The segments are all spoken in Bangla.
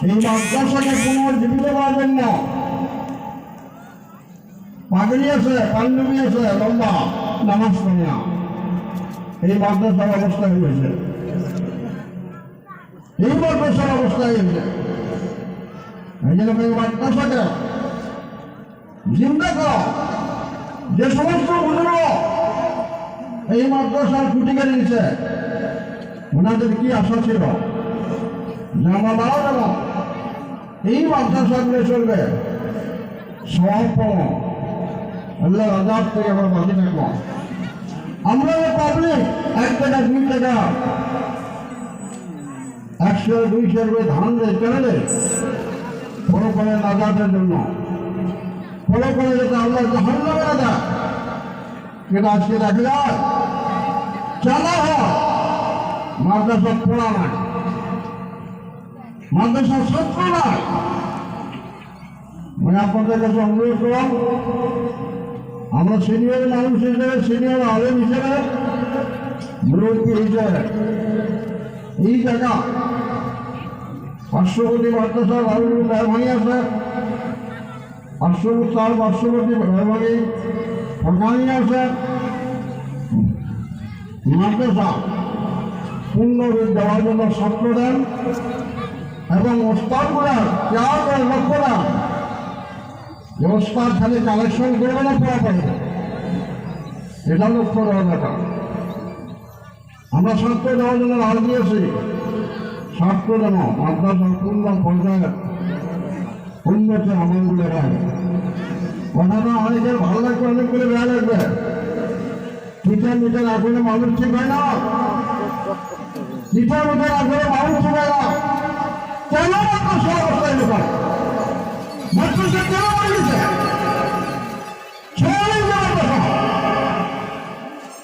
এই মাদ্রাসাকে পুনর্জীবিত করার জন্য পাগড়ি আছে, পাঞ্জাবি আছে, লম্বা নামাজ পড়ে না, এই মাদ্রাসার অবস্থা হয়েছে, এই মাদ্রাসার অবস্থা হয়েছে। এই জন্য এই মাদ্রাসাকে জিন্দা করো। যে সমস্ত বুজুর্গ এই মাদ্রাসার খুঁটি কেড়ে নিচ্ছে, ওনাদের কি আশা ছিল যে আমরা মারা যাব, এই মাদ্রাসাগুলো চলবে, সব পাবো, আল্লাহ আজাদ থেকে আমরা বাঁচে থাকবো। আমরা পাবলিক 1 টাকা 2 টাকা 100 200 করে ধান দেয়, কেন দেয়? ফলো করে নাজাতের জন্য, ফলো করে যাতে আল্লাহ জাহান্নামে না যায়। কিন্তু আজকে দেখা যায় চালা হয় মাদ্রাসা পড়া নাই, মাদ্রাসার ছাত্র নাই। আমি আপনাদের কাছে অনুরোধ করলাম, আমরা সিনিয়র মানুষ হিসেবে, সিনিয়র আলেম হিসেবে, মুরব্বী হিসেবে এই জায়গা পার্শ্ববর্তী মাদ্রাসা রাহুল মেহরবানি আছে, পার্শ্ববর্তী মেহরবানি ফরকানি আছে, মাদ্রাসা পূর্ণরূপ দেওয়ার জন্য ছাত্র দেন এবং ওস্তাদগুলার কেয়ার করে লক্ষ্য দেন যে ওস্তাদ খালি কালেকশন করবে না, পড়া পারবে, এটা লক্ষ্য দেওয়া দরকার। আমরা ছাত্র দেওয়ার জন্য রাজ দিয়েছি, ছাত্র যেন মাদ্রাসার পূর্ণ পর্যায়ে উন্নতি আমলগুলো হয়। কথাটা অনেকের ভালো লাগবে, অনেকগুলো বেড়া লাগবে। টিচার মিটার আসলে মানুষ ঠিক হয় না, টিচার মিটার আসলে মানুষ ঠিক হয় না। কেন মাদ্রাসা অবস্থায় লোক মাদ্রাসা কেন বাড়িয়েছে? ছেড়ে নেই মাদ্রাসা,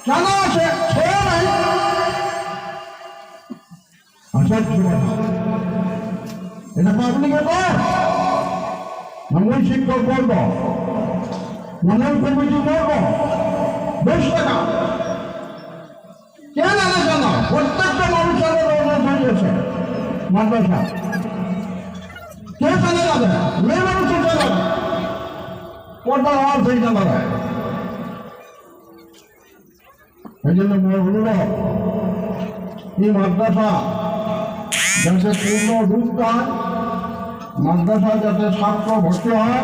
কেন আছে? ছেড়ে নাই। এটা পাবলিকের কর, মন্ডল শিক্ষক বলব, মন্ডল কমিটি বলব, বেশ টাকা কেন আলাদা না? প্রত্যেকটা মানুষের হয়েছে মাদ্রাসা, কে চালে যাবে? মেয়ে মানুষের চালে পর্দার আওয়াজ হয়ে যাবে। এই জন্য অনুরোধ, এই মাদ্রাসা যাতে পূর্ণ রূপ দেয়, মাদ্রাসা যাতে ছাত্র ভর্তি হয়,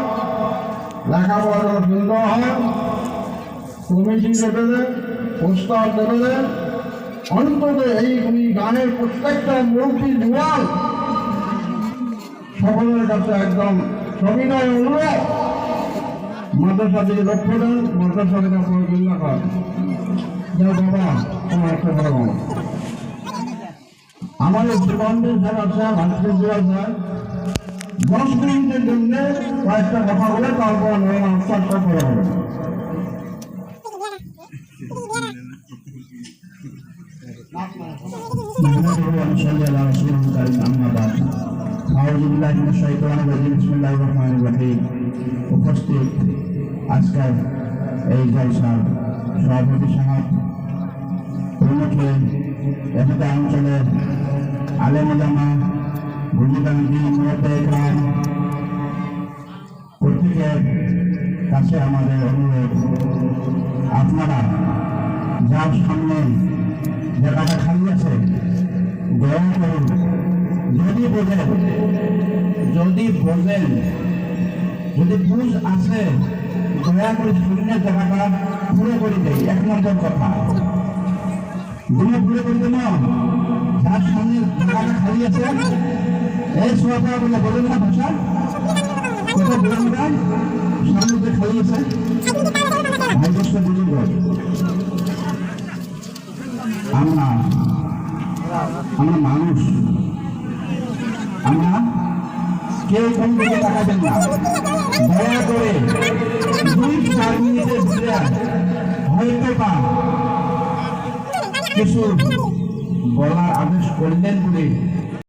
লেখাপড়া সুন্দর হয়, কমিটি লেভেলে, প্রস্তাব লেভেলে, অন্তত এই গানের প্রত্যেকটা মুরব্বী জোয়ান সকলের কাছে একদম সবিনয় অনুরোধ, মাদ্রাসা দিকে লক্ষ্য দেন, মাদ্রাসা থেকে আপনার চিন্তা করেন। বাবা তোমার একটা বড় বাবা আমাদের জীবনের যারা আছে, ভারতীয় জোয়ার যায় 10 মিনিটের জন্য কয়েকটা কথা বলে তারপর আনসারটা করা হবে। উপস্থিত আজকের এই জলসার সভাপতি সাহেব, উন্নতি এলাকা অঞ্চলের আলেম ওলামা, বুঝিদানবী, মুরব্বিয়ান, প্রত্যেকের কাছে আমাদের অনুরোধ, আপনারা যার সামনে জায়গাটা খালি আছে দয়া করুন, যদি বোঝেন যদি বুঝ আছে দয়া করে শরীরের জায়গাটা পুরো করে দেয়। 1 নম্বর কথা, দুটো পুরো করে দেব, যার সামনে জায়গাটা খালি আছে এই সোয়াটা বলে বলেন না ভাষা কোথাও বলেন না, সামনে যে খালি আছে ভাই দশটা বুঝুন। আমরা মানুষ, আমরা কেউ কোন দিকে তাকাবেন না, দয়া করে 2-4 মিনিটের ভিতরে হয়তো বা কিছু বলার আদেশ করলেন বলে